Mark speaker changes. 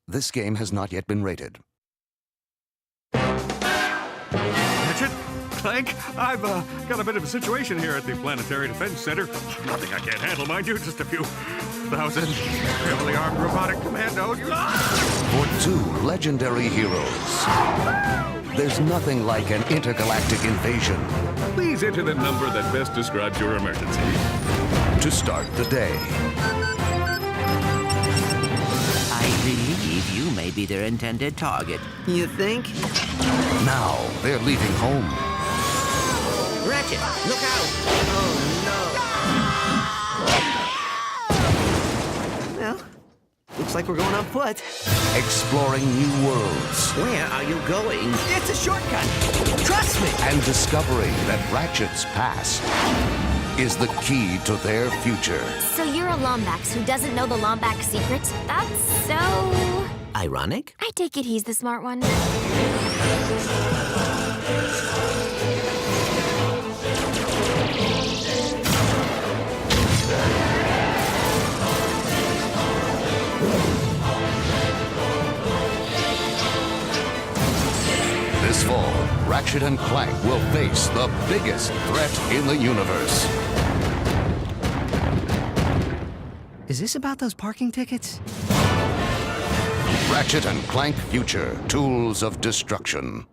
Speaker 1: This game has not yet been rated.
Speaker 2: Ratchet, Clank, I've got a bit of a situation here at the Planetary Defense Center. Nothing I can't handle, mind you, just a few thousand heavily armed robotic commandos.
Speaker 1: For two legendary heroes, there's nothing like an intergalactic invasion
Speaker 2: Please enter the number that best describes your emergency.
Speaker 1: to start the day.
Speaker 3: I believe you may be their intended target.
Speaker 4: You think?
Speaker 1: Now they're leaving home.
Speaker 3: Ratchet, look out!
Speaker 4: Well, looks like we're going on foot.
Speaker 1: Exploring new worlds
Speaker 3: Where are you going?
Speaker 4: It's a shortcut. Trust me.
Speaker 1: and discovering that Ratchet's past is the key to their future.
Speaker 5: So you're a Lombax who doesn't know the Lombax secret? That's so...
Speaker 3: Ironic?
Speaker 5: I take it he's the smart one.
Speaker 1: This fall, Ratchet and Clank will face the biggest threat in the universe.
Speaker 4: Is this about those parking tickets?
Speaker 1: Ratchet and Clank Future, Tools of Destruction.